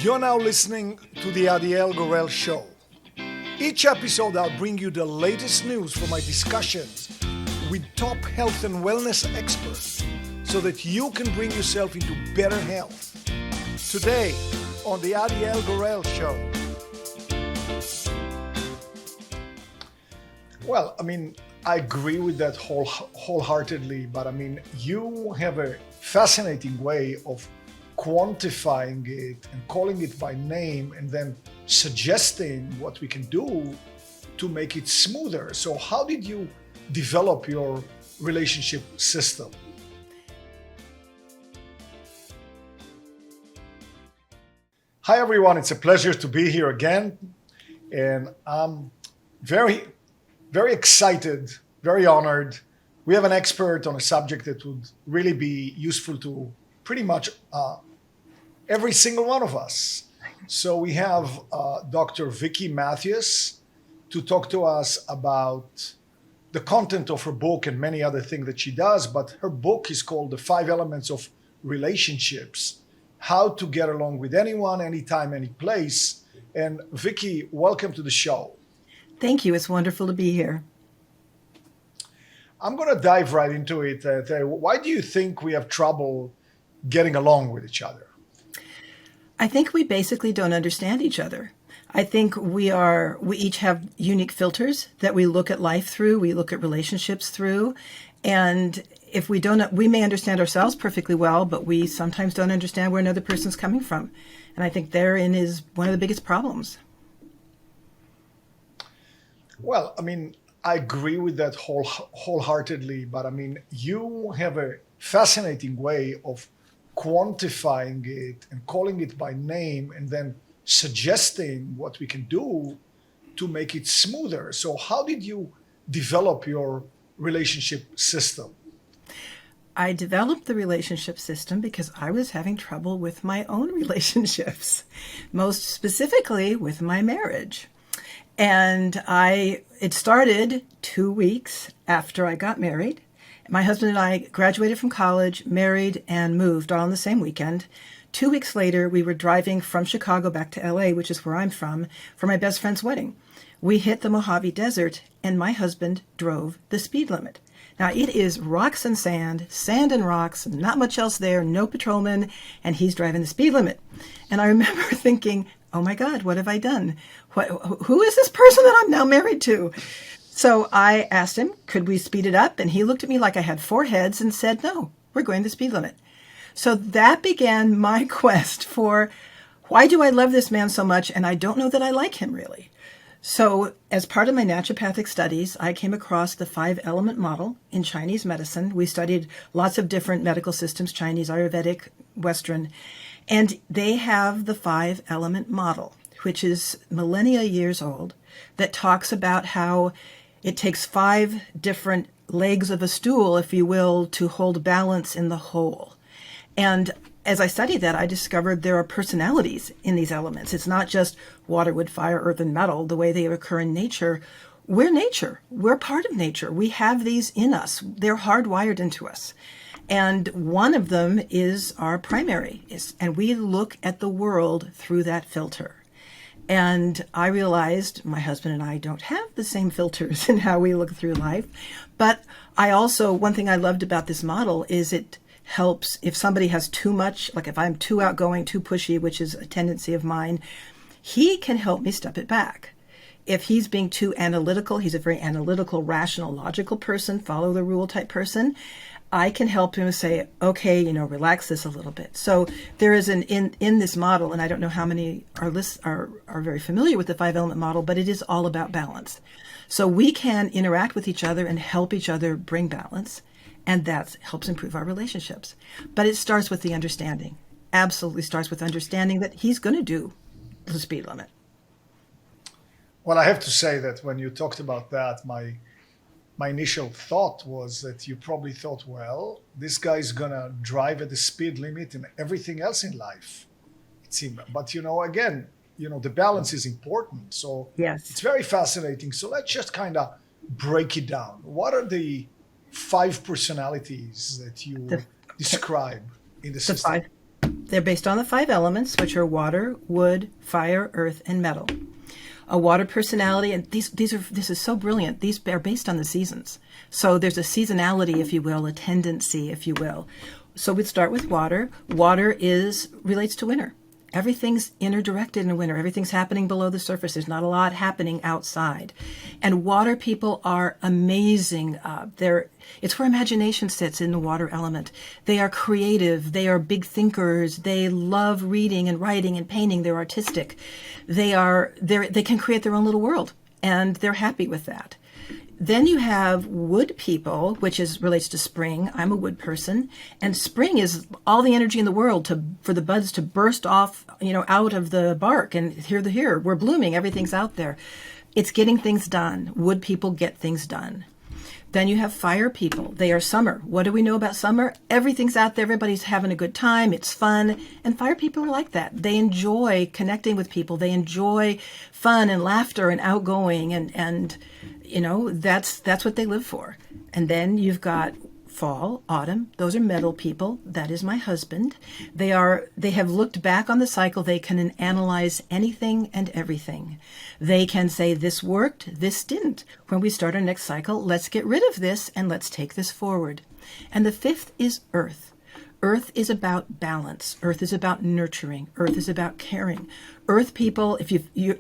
You're now listening to the Adiel Gorel Show. Each episode, I'll bring you the latest news from my discussions with top health and wellness experts so that you can bring yourself into better health. Today, on the Adiel Gorel Show. Well, I agree with that wholeheartedly, but you have a fascinating way of quantifying it and calling it by name and then suggesting what we can do to make it smoother. So how did you develop your relationship system? Hi everyone, it's a pleasure to be here again. And I'm very excited, very honored. We have an expert on a subject that would really be useful to pretty much every single one of us. So we have Dr. Vicki Matthews to talk to us about the content of her book and many other things that she does. But her book is called The 5 Elements of Relationships, How to Get Along with Anyone, Anytime, Any Place. And Vicki, welcome to the show. Thank you. It's wonderful to be here. I'm going to dive right into it. Why do you think we have trouble getting along with each other? I think we basically don't understand each other. I think we each have unique filters that we look at life through, we look at relationships through. And if we don't, we may understand ourselves perfectly well, but we sometimes don't understand where another person's coming from. And I think therein is one of the biggest problems. Well, I agree with that wholeheartedly, but you have a fascinating way of quantifying it and calling it by name and then suggesting what we can do to make it smoother. So how did you develop your relationship system? I developed the relationship system because I was having trouble with my own relationships, most specifically with my marriage. And it started 2 weeks after I got married. My husband and I graduated from college, married, and moved all on the same weekend. 2 weeks later, we were driving from Chicago back to LA, which is where I'm from, for my best friend's wedding. We hit the Mojave Desert, and my husband drove the speed limit. Now, it is rocks and sand and rocks, not much else there, no patrolman, and he's driving the speed limit. And I remember thinking, oh my God, what have I done? Who is this person that I'm now married to? So I asked him, could we speed it up? And he looked at me like I had 4 heads and said, no, we're going the speed limit. So that began my quest for why do I love this man so much? And I don't know that I like him really. So as part of my naturopathic studies, I came across the 5-element model in Chinese medicine. We studied lots of different medical systems, Chinese, Ayurvedic, Western, and they have the 5-element model, which is millennia years old, that talks about how it takes 5 different legs of a stool, if you will, to hold balance in the whole. And as I studied that, I discovered there are personalities in these elements. It's not just water, wood, fire, earth, and metal, the way they occur in nature. We're nature. We're part of nature. We have these in us. They're hardwired into us. And one of them is our primary, and we look at the world through that filter. And I realized my husband and I don't have the same filters in how we look through life. But one thing I loved about this model is it helps if somebody has too much, like if I'm too outgoing, too pushy, which is a tendency of mine, he can help me step it back. If he's being too analytical, he's a very analytical, rational, logical person, follow the rule type person, I can help him say, okay, relax this a little bit. So there is in this model, and I don't know how many are very familiar with the 5-element model, but it is all about balance. So we can interact with each other and help each other bring balance, and that helps improve our relationships. But it starts with the understanding. Absolutely starts with understanding that he's going to do the speed limit. Well, I have to say that when you talked about that, my initial thought was that you probably thought, well, this guy's gonna drive at the speed limit and everything else in life. It seemed, but again, the balance is important. So yes, it's very fascinating. So let's just kind of break it down. What are the 5 personalities that you describe in the system? They're based on the 5 elements, which are water, wood, fire, earth, and metal. A water personality, and this is so brilliant. These are based on the seasons. So there's a seasonality, if you will, a tendency, if you will. So we'd start with water. Water relates to winter. Everything's inner-directed in winter. Everything's happening below the surface. There's not a lot happening outside. And water people are amazing. It's where imagination sits, in the water element. They are creative. They are big thinkers. They love reading and writing and painting. They're artistic. They can create their own little world, and they're happy with that. Then you have wood people, which relates to spring. I'm a wood person, and spring is all the energy in the world for the buds to burst off, out of the bark, and here we're blooming. Everything's out there. It's getting things done. Wood people get things done. Then you have fire people. They are summer. What do we know about summer? Everything's out there. Everybody's having a good time. It's fun. And fire people are like that. They enjoy connecting with people. They enjoy fun and laughter and outgoing, and that's what they live for. And then you've got fall, autumn. Those are metal people. That is my husband. They have looked back on the cycle. They can analyze anything and everything. They can say, this worked, this didn't. When we start our next cycle, let's get rid of this and let's take this forward. And the 5th is earth. Earth is about balance. Earth is about nurturing. Earth is about caring. Earth people,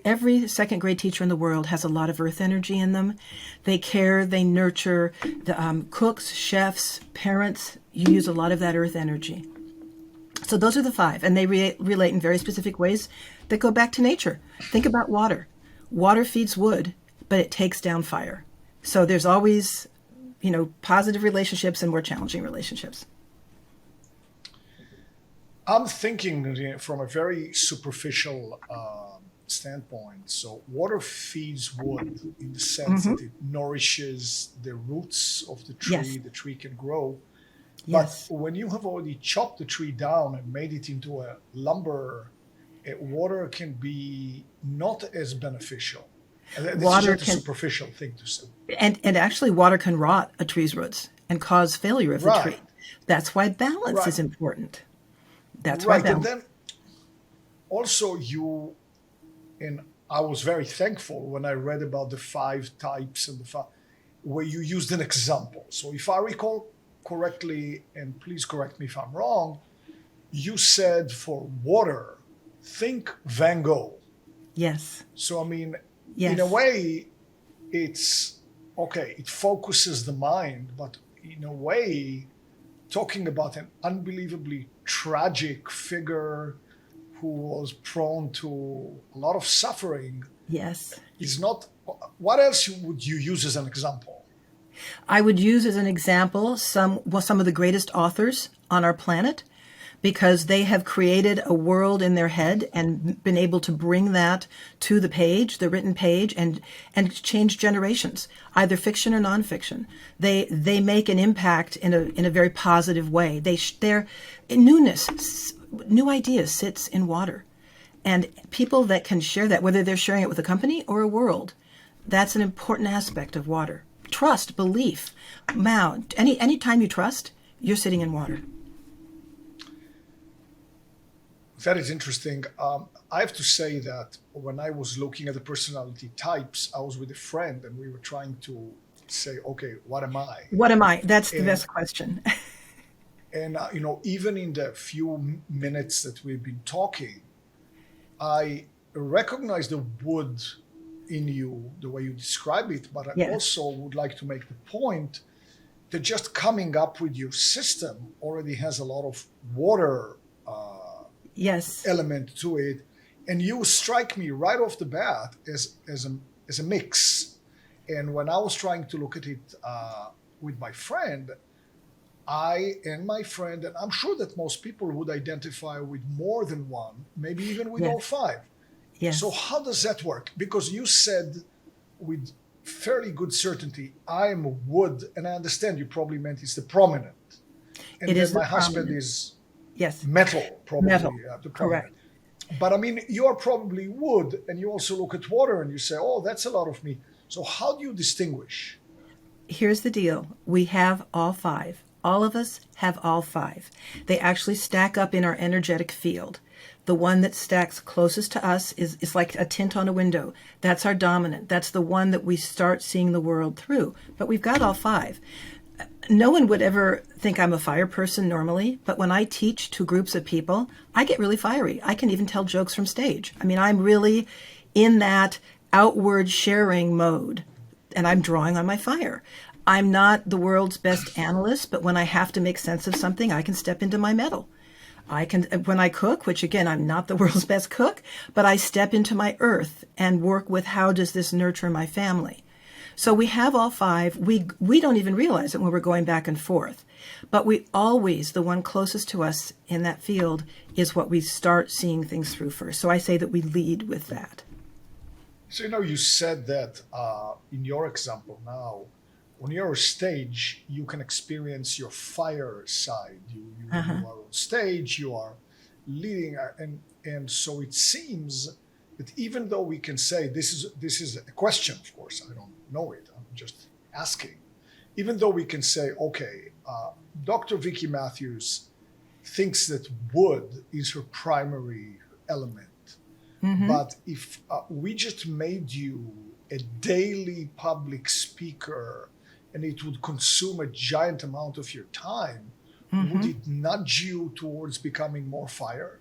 every second grade teacher in the world has a lot of earth energy in them. They care, they nurture. The cooks, chefs, parents, you use a lot of that earth energy. So those are the 5, and they relate in very specific ways that go back to nature. Think about water. Water feeds wood, but it takes down fire. So there's always, positive relationships and more challenging relationships. I'm thinking from a very superficial standpoint. So water feeds wood in the sense that it nourishes the roots of the tree. Yes. The tree can grow. Yes. But when you have already chopped the tree down and made it into a lumber, water can be not as beneficial. And water is just a superficial thing to say. And actually water can rot a tree's roots and cause failure of the tree. That's why balance is important. That's right. And then also and I was very thankful when I read about the 5 types and where you used an example. So if I recall correctly, and please correct me if I'm wrong, you said for water, think Van Gogh. Yes. So, in a way, it's okay, it focuses the mind, but in a way, talking about an unbelievably tragic figure who was prone to a lot of suffering. Yes. Is not. What else would you use as an example? I would use as an example some of the greatest authors on our planet, because they have created a world in their head and been able to bring that to the page, the written page, and change generations, either fiction or nonfiction. They make an impact in a very positive way. Their newness, new ideas sits in water, and people that can share that, whether they're sharing it with a company or a world, that's an important aspect of water. Trust, belief. Wow, any time you trust, you're sitting in water. That is interesting. I have to say that when I was looking at the personality types, I was with a friend and we were trying to say, okay, what am I? What am I? That's the best question. And, even in the few minutes that we've been talking, I recognize the wood in you, the way you describe it, but I also would like to make the point that just coming up with your system already has a lot of water element to it, and you strike me right off the bat as a mix. And when I was trying to look at it with my friend, and I'm sure that most people would identify with more than one, maybe even with all 5. Yes. So how does that work? Because you said with fairly good certainty, I am wood, and I understand you probably meant it's the prominent, and then my husband is. Yes. Metal, probably. Metal, correct. But you're probably wood, and you also look at water and you say, oh, that's a lot of me. So how do you distinguish? Here's the deal. We have all 5. All of us have all five. They actually stack up in our energetic field. The one that stacks closest to us is like a tint on a window. That's our dominant. That's the one that we start seeing the world through. But we've got all five. No one would ever think I'm a fire person normally, but when I teach to groups of people, I get really fiery. I can even tell jokes from stage. I mean, I'm really in that outward sharing mode, and I'm drawing on my fire. I'm not the world's best analyst, but when I have to make sense of something, I can step into my metal. I can, when I cook, which again, I'm not the world's best cook, but I step into my earth and work with how does this nurture my family. So we have all five. We don't even realize it when we're going back and forth. But we always, the one closest to us in that field is what we start seeing things through first. So I say that we lead with that. So, you said that in your example now, on your stage, you can experience your fire side. You are on stage, you are leading, and so it seems that even though we can say this is a question, of course, I don't know it, I'm just asking. Even though we can say, okay, Dr. Vicki Matthews thinks that wood is her primary element, but if we just made you a daily public speaker and it would consume a giant amount of your time, would it nudge you towards becoming more fire?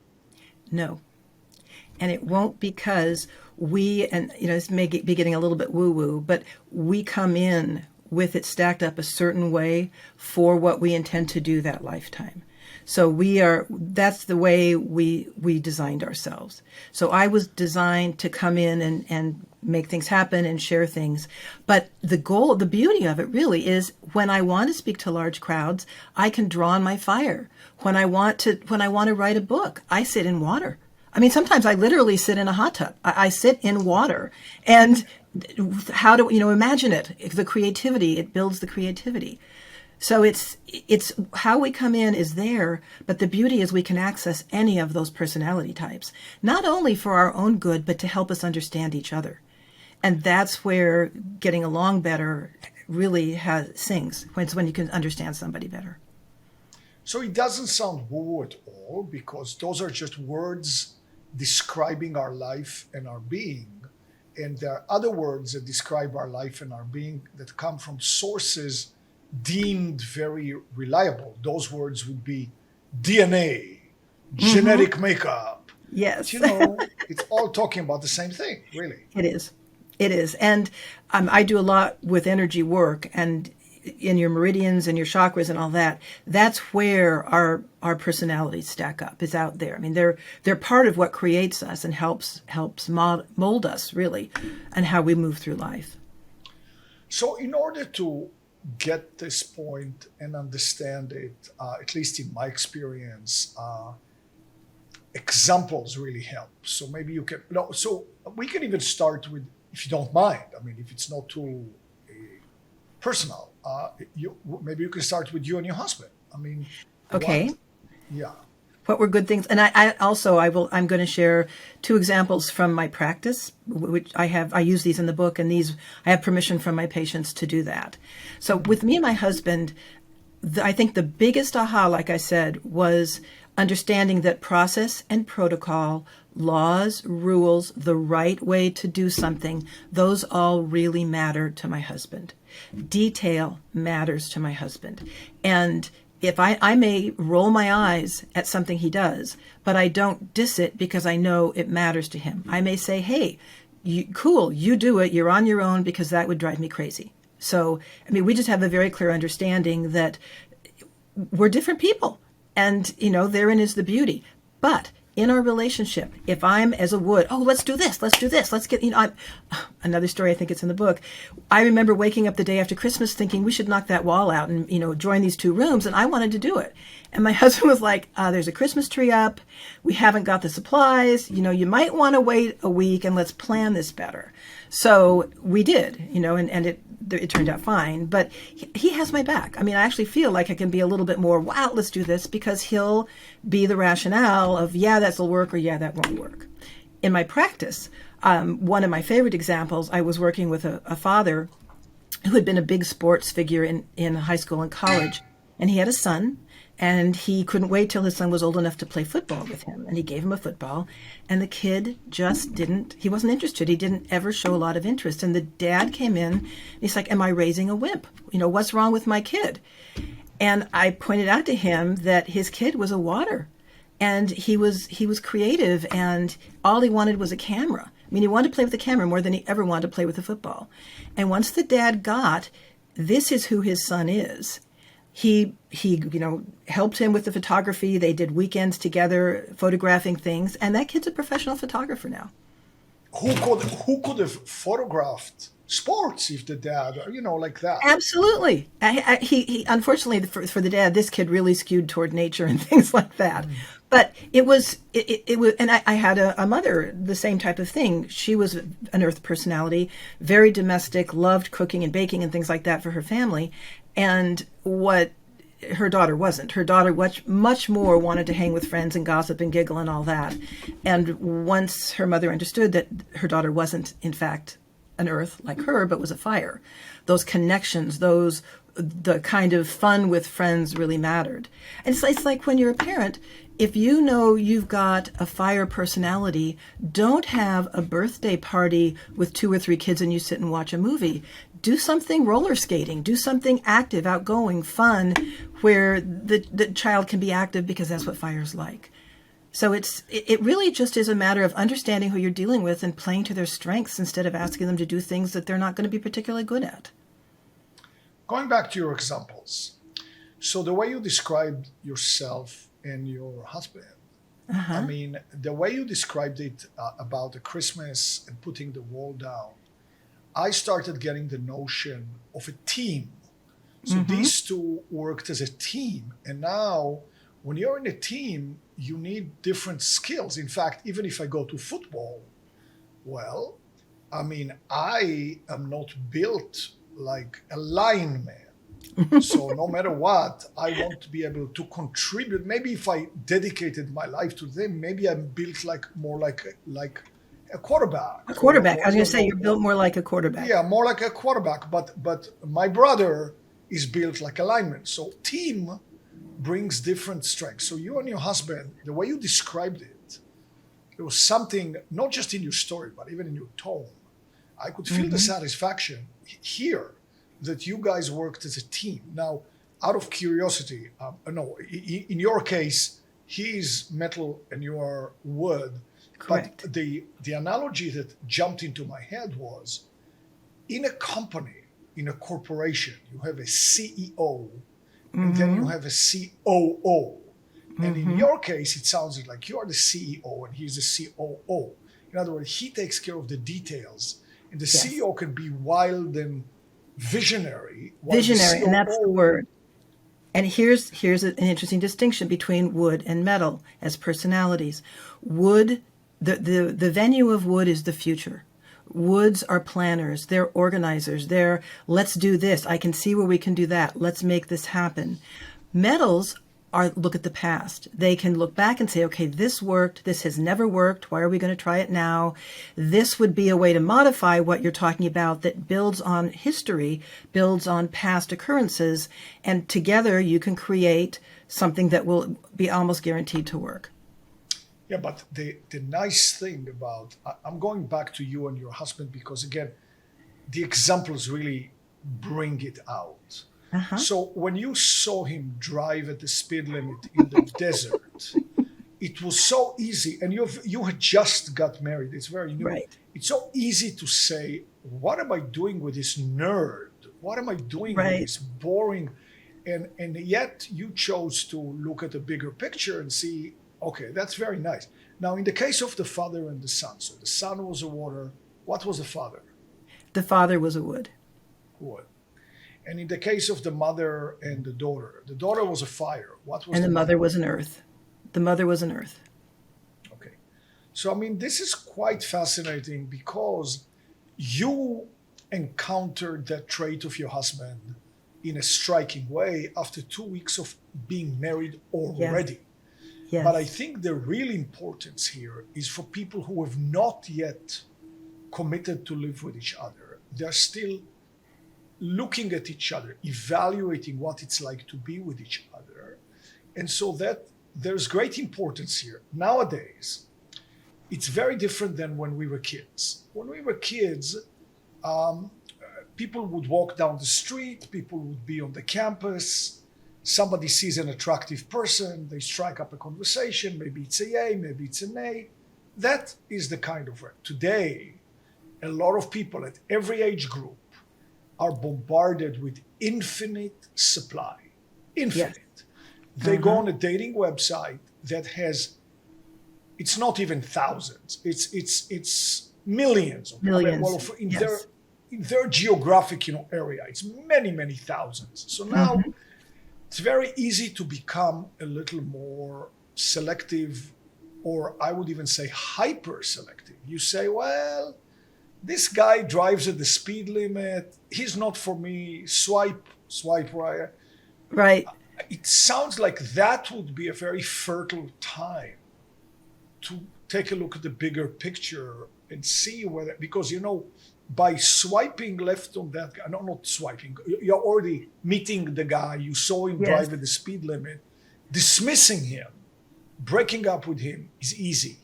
No. And it won't, because this may be getting a little bit woo-woo, but we come in with it stacked up a certain way for what we intend to do that lifetime. So that's the way we designed ourselves. So I was designed to come in and make things happen and share things. But the beauty of it really is when I want to speak to large crowds, I can draw on my fire. When I want to write a book, I sit in water. I mean, sometimes I literally sit in a hot tub. I sit in water. And how do, imagine it, the creativity, it builds the creativity. So it's how we come in is there, but the beauty is we can access any of those personality types, not only for our own good, but to help us understand each other. And that's where getting along better really sings, when you can understand somebody better. So it doesn't sound woo at all, because those are just words describing our life and our being. And there are other words that describe our life and our being that come from sources deemed very reliable. Those words would be DNA, genetic makeup. Yes. It's all talking about the same thing, really. It is. And I do a lot with energy work, and in your meridians and your chakras and all that, that's where our personalities stack up, is out there. I mean, they're part of what creates us and helps mold us, really, and how we move through life. So in order to get this point and understand it, at least in my experience, examples really help. So maybe you can, so we can even start with, if you don't mind, I mean, if it's not too personal, maybe you can start with you and your husband. I mean, okay. Yeah. What were good things? And I'm going to share two examples from my practice, which I use these in the book, and I have permission from my patients to do that. So with me and my husband, I think the biggest aha, like I said, was understanding that process and protocol, laws, rules, the right way to do something, those all really matter to my husband. Detail matters to my husband. And if I may roll my eyes at something he does, but I don't diss it because I know it matters to him. I may say, hey, cool, you do it, you're on your own, because that would drive me crazy. So, I mean, we just have a very clear understanding that we're different people, and, therein is the beauty. But in our relationship, if I'm as a wood, let's do this, let's get, another story, I think it's in the book. I remember waking up the day after Christmas thinking we should knock that wall out and, join these two rooms, and I wanted to do it. And my husband was like, there's a Christmas tree up, we haven't got the supplies, you might want to wait a week and let's plan this better. So we did, and it turned out fine, but he has my back. I mean, I actually feel like I can be a little bit more, wow, let's do this, because he'll be the rationale of, yeah, that'll work, or yeah, that won't work. In my practice, one of my favorite examples, I was working with a father who had been a big sports figure in high school and college. And he had a son, and he couldn't wait till his son was old enough to play football with him. And he gave him a football, and the kid just he wasn't interested. He didn't ever show a lot of interest. And the dad came in, and he's like, am I raising a wimp? What's wrong with my kid? And I pointed out to him that his kid was a water, and he was creative, and all he wanted was a camera. I mean, he wanted to play with the camera more than he ever wanted to play with the football. And once the dad got, this is who his son is, he helped him with the photography. They did weekends together photographing things, and that kid's a professional photographer now. Who could have photographed sports if the dad, like that? Absolutely. He unfortunately for the dad, this kid really skewed toward nature and things like that. But it was, and I had a mother, the same type of thing. She was an earth personality, very domestic, loved cooking and baking and things like that for her family. And what her daughter wasn't. Her daughter much more wanted to hang with friends and gossip and giggle and all that. And once her mother understood that her daughter wasn't, in fact, an earth like her, but was a fire, those connections, the kind of fun with friends really mattered. And it's like when you're a parent, if you know you've got a fire personality, don't have a birthday party with 2 or 3 kids and you sit and watch a movie. Do something roller skating, do something active, outgoing, fun, where the child can be active, because that's what fire's like. So it really just is a matter of understanding who you're dealing with and playing to their strengths instead of asking them to do things that they're not going to be particularly good at. Going back to your examples, so the way you described yourself and your husband, I mean, the way you described it about the Christmas and putting the wall down, I started getting the notion of a team. So these two worked as a team. And now when you're in a team, you need different skills. In fact, even if I go to football, well, I mean, I am not built like a lineman. So no matter what, I want to be able to contribute. Maybe if I dedicated my life to them, maybe I'm built more like a quarterback. A quarterback. I was going to say you're built more like a quarterback. Yeah, more like a quarterback. But my brother is built like a lineman. So team brings different strengths. So you and your husband, the way you described it, there was something, not just in your story, but even in your tone. I could feel the satisfaction here that you guys worked as a team. Now, out of curiosity, no, in your case, he's metal and you are wood. Correct. But the analogy that jumped into my head was, in a company, in a corporation, you have a CEO, and then you have a COO. And in your case, it sounds like you are the CEO and he's the COO. In other words, he takes care of the details. And the CEO can be wild and visionary. Visionary, and that's the word. And here's an interesting distinction between wood and metal as personalities. Wood, the venue of wood is the future. Woods are planners, they're organizers, they're let's do this, I can see where we can do that, let's make this happen. Metals look at the past. They can look back and say, okay, this worked, this has never worked, why are we going to try it now? This would be a way to modify what you're talking about that builds on history, builds on past occurrences, and together you can create something that will be almost guaranteed to work. Yeah, but the nice thing about, I'm going back to you and your husband because, again, the examples really bring it out. So when you saw him drive at the speed limit in the desert, it was so easy. And you had just got married. It's very new. Right. It's so easy to say, what am I doing with this nerd? What am I doing with this boring? And yet you chose to look at the bigger picture and see, okay, that's very nice. Now, in the case of the father and the son, so the son was a water. What was the father? The father was a wood. Wood. And in the case of the mother and the daughter was a fire. What was and the mother was an earth. The mother was an earth. Okay. So, I mean, this is quite fascinating because you encountered that trait of your husband in a striking way after 2 weeks of being married already. Yes. But I think the real importance here is for people who have not yet committed to live with each other. They're still looking at each other, evaluating what it's like to be with each other. And so that there's great importance here. Nowadays, it's very different than when we were kids. When we were kids, people would walk down the street, people would be on the campus, somebody sees an attractive person, they strike up a conversation, maybe it's a yay, maybe it's a nay. That is the kind of work. Today, a lot of people at every age group are bombarded with infinite supply. Infinite. Yes. They go on a dating website that has, it's not even thousands, it's millions. Millions. Well, in their geographic area, it's many, many thousands. So now it's very easy to become a little more selective, or I would even say hyper selective. You say, well, this guy drives at the speed limit. He's not for me. Swipe right. Right. It sounds like that would be a very fertile time to take a look at the bigger picture and see whether, because, by swiping left on that guy, no, not swiping, you're already meeting the guy, you saw him drive at the speed limit, dismissing him, breaking up with him is easy.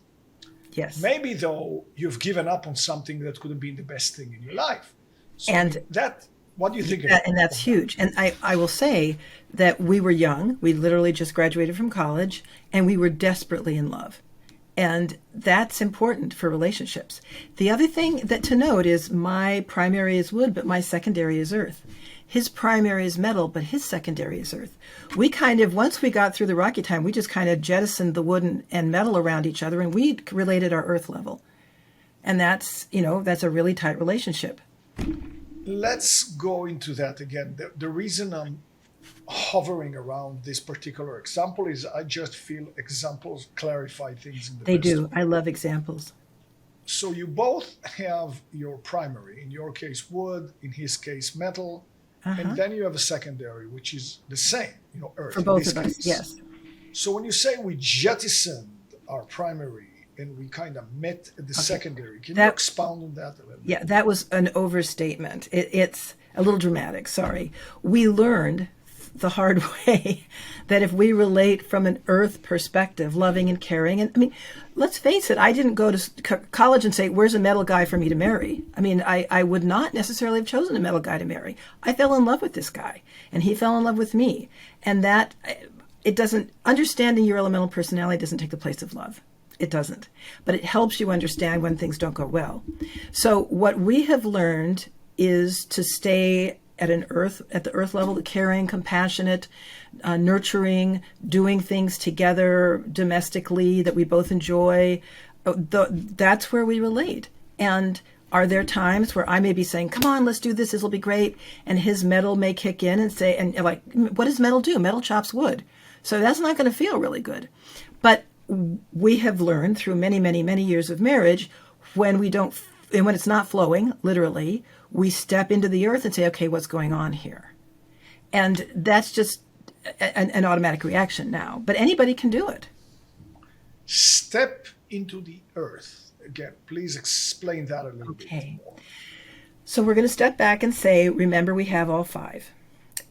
Yes. Maybe though you've given up on something that could have been the best thing in your life. So and that, what do you think? And that's huge. And I will say that we were young. We literally just graduated from college and we were desperately in love. And that's important for relationships. The other thing that to note is my primary is wood, but my secondary is earth. His primary is metal, but his secondary is earth. We once we got through the rocky time, we just kind of jettisoned the wood and metal around each other and we related our earth level. And that's a really tight relationship. Let's go into that again. The reason I'm hovering around this particular example is I just feel examples clarify things in the They best do. way. I love examples. So you both have your primary, in your case wood, in his case metal, and then you have a secondary, which is the same, earth. For both of us, yes. So when you say we jettisoned our primary and we kind of met at the secondary, can you expound on that a little bit? Yeah, that was an overstatement. It's a little dramatic, sorry. We learned the hard way that if we relate from an earth perspective, loving and caring, and I mean, let's face it, I didn't go to college and say, where's a metal guy for me to marry? I mean, I would not necessarily have chosen a metal guy to marry. I fell in love with this guy and he fell in love with me. And that understanding your elemental personality doesn't take the place of love. It doesn't, but it helps you understand when things don't go well. So what we have learned is to stay at the earth level, caring, compassionate, nurturing, doing things together domestically that we both enjoy. That's where we relate. And are there times where I may be saying, come on, let's do this, this will be great. And his metal may kick in and say, and like, what does metal do? Metal chops wood. So that's not going to feel really good. But we have learned through many, many, many years of marriage, when it's not flowing, literally, we step into the earth and say, okay, what's going on here? And that's just an automatic reaction now. But anybody can do it. Step into the earth. Again, please explain that a little bit more. So we're going to step back and say, remember, we have all five.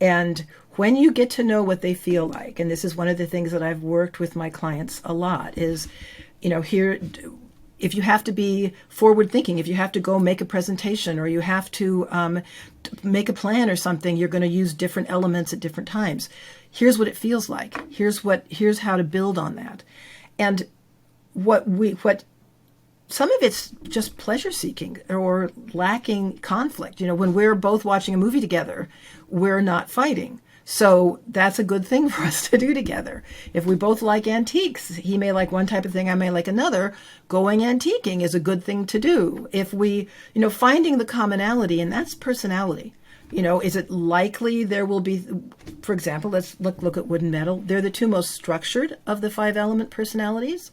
And when you get to know what they feel like, and this is one of the things that I've worked with my clients a lot, is, here, if you have to be forward thinking, if you have to go make a presentation or you have to make a plan or something, you're going to use different elements at different times. Here's what it feels like. Here's how to build on that. And what some of it's just pleasure seeking or lacking conflict. When we're both watching a movie together, we're not fighting. So that's a good thing for us to do together. If we both like antiques, he may like one type of thing, I may like another. Going antiquing is a good thing to do. If we, finding the commonality, and that's personality. Is it likely there will be, for example, let's look at wood and metal. They're the two most structured of the 5 element personalities.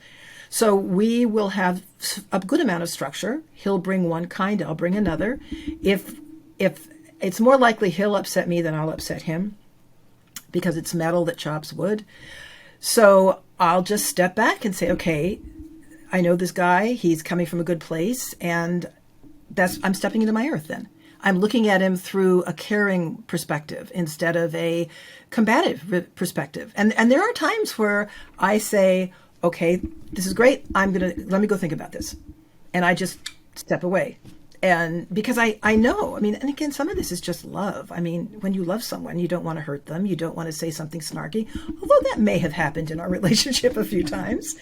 So we will have a good amount of structure. He'll bring one kind, I'll bring another. If it's more likely he'll upset me than I'll upset him, because it's metal that chops wood. So I'll just step back and say, okay, I know this guy, he's coming from a good place, and I'm stepping into my earth then. I'm looking at him through a caring perspective instead of a combative perspective. And there are times where I say, okay, this is great. Let me go think about this. And I just step away. And because I know, and again, some of this is just love. When you love someone, you don't want to hurt them. You don't want to say something snarky, although that may have happened in our relationship a few times.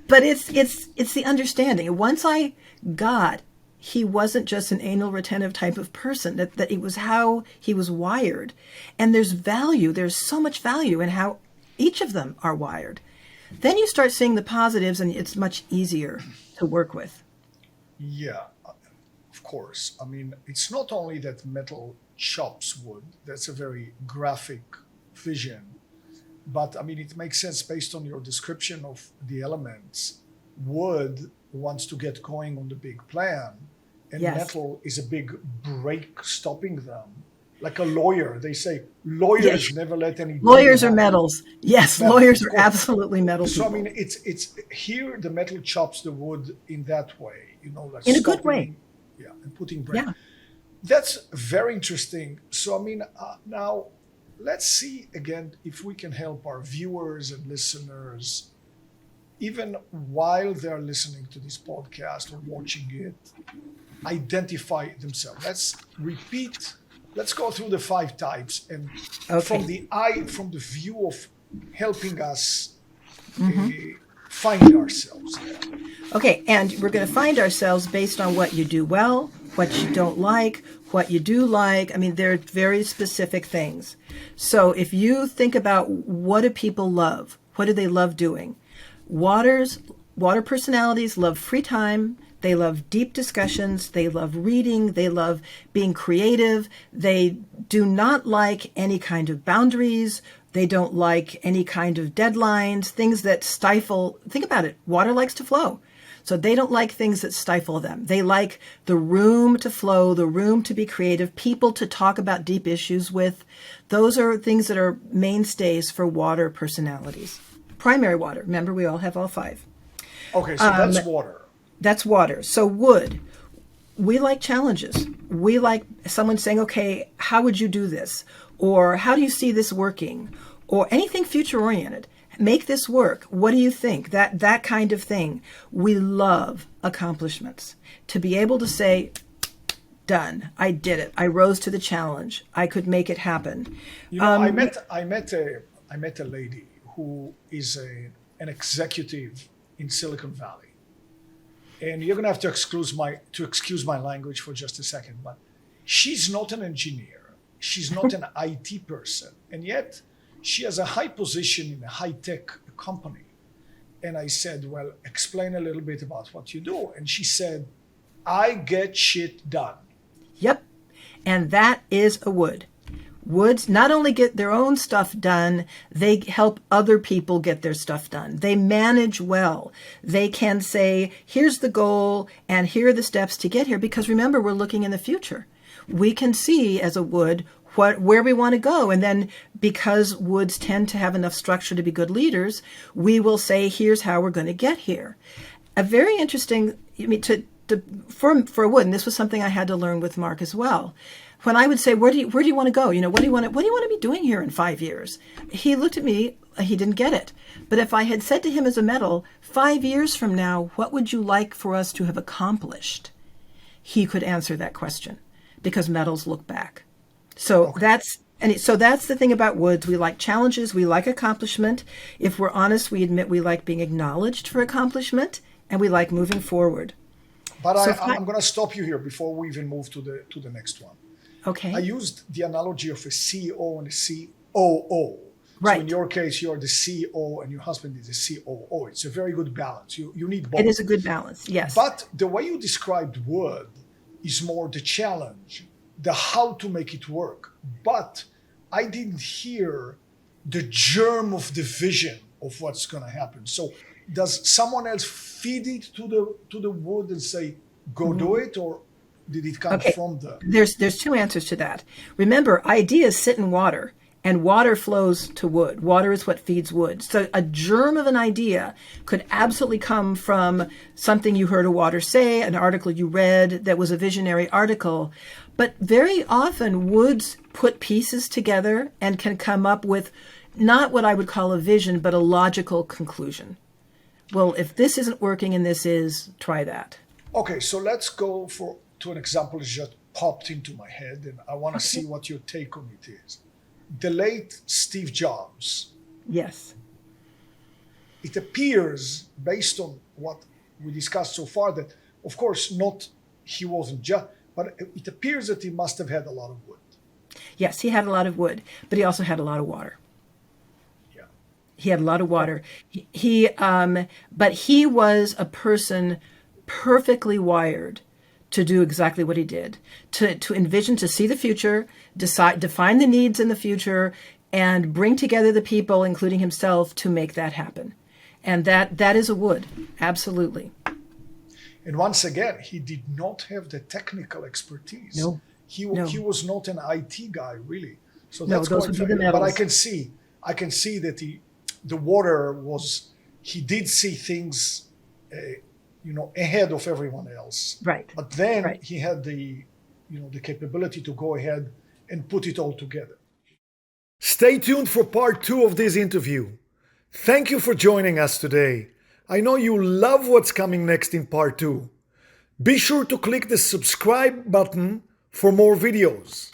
But it's the understanding. Once I got, he wasn't just an anal retentive type of person, that it was how he was wired. And there's so much value in how each of them are wired. Then you start seeing the positives, and it's much easier to work with. Yeah. Of course. It's not only that metal chops wood, that's a very graphic vision, but it makes sense based on your description of the elements. Wood wants to get going on the big plan, and Yes. metal is a big brake stopping them. Like a lawyer, they say lawyers never let any Lawyers are happen. metals. Yes, Metal, lawyers of are course. absolutely metal So people. it's here the metal chops the wood in that way, like In a good way. yeah, and putting brake. Yeah. That's very interesting. So, now let's see again if we can help our viewers and listeners, even while they're listening to this podcast or watching it, identify themselves. Let's go through the 5 types, and Okay. from the view of helping us find ourselves. Okay, and we're going to find ourselves based on what you do well, what you don't like, what you do like. They're very specific things. So if you think about, what do people love? What do they love doing? Water personalities love free time. They love deep discussions. They love reading. They love being creative. They do not like any kind of boundaries. They don't like any kind of deadlines, things that stifle. Think about it. Water likes to flow. So they don't like things that stifle them. They like the room to flow, the room to be creative, people to talk about deep issues with. Those are things that are mainstays for water personalities. Primary water. Remember, we all have all 5. Okay, so that's water. That's water. So wood. We like challenges. We like someone saying, okay, how would you do this? Or how do you see this working? Or anything future oriented. Make this work. What do you think? That kind of thing. We love accomplishments. To be able to say, done. I did it. I rose to the challenge. I could make it happen. I met a lady who is an executive in Silicon Valley, and you're gonna have to excuse my language for just a second, but she's not an engineer. She's not an IT person, and yet she has a high position in a high-tech company. And I said, well, explain a little bit about what you do. And she said, I get shit done. Yep. And that is a wood. Woods not only get their own stuff done, they help other people get their stuff done. They manage well. They can say, here's the goal and here are the steps to get here. Because remember, we're looking in the future. We can see as a wood where we want to go. And then because woods tend to have enough structure to be good leaders, we will say, here's how we're going to get here. A very interesting, for a wood, and this was something I had to learn with Mark as well. When I would say, where do you want to go? What do you want to be doing here in 5 years? He looked at me, he didn't get it. But if I had said to him as a metal, 5 years from now, what would you like for us to have accomplished? He could answer that question because metals look back. So that's the thing about woods. We like challenges. We like accomplishment. If we're honest, we admit we like being acknowledged for accomplishment, and we like moving forward. But I'm going to stop you here before we even move to the next one. Okay. I used the analogy of a CEO and a COO. Right. So in your case, you're the CEO and your husband is the COO. It's a very good balance. You need both. It is a good balance, yes. But the way you described wood is more the challenge, the how to make it work. But I didn't hear the germ of the vision of what's going to happen. So does someone else feed it to the wood and say, go do it? Or did it come from the... There's 2 answers to that. Remember, ideas sit in water, and water flows to wood. Water is what feeds wood. So a germ of an idea could absolutely come from something you heard a water say, an article you read that was a visionary article. But very often woods put pieces together and can come up with not what I would call a vision, but a logical conclusion. Well, if this isn't working and this is, try that. Okay, so let's go to an example that just popped into my head, and I want to see what your take on it is. The late Steve Jobs. Yes. It appears, based on what we discussed so far, that of course he wasn't just, but it appears that he must have had a lot of wood. Yes, he had a lot of wood, but he also had a lot of water. Yeah. He had a lot of water. But he was a person perfectly wired to do exactly what he did, to envision, to see the future, define the needs in the future, and bring together the people, including himself, to make that happen. And that is a wood, absolutely. And once again, he did not have the technical expertise. No. He was not an IT guy, really. So No, that's those quite would be fair. the But metals. I can see that the water was, he did see things, ahead of everyone else. Right. But then Right. he had the capability to go ahead and put it all together. Stay tuned for part 2 of this interview. Thank you for joining us today. I know you love what's coming next in part 2. Be sure to click the subscribe button for more videos.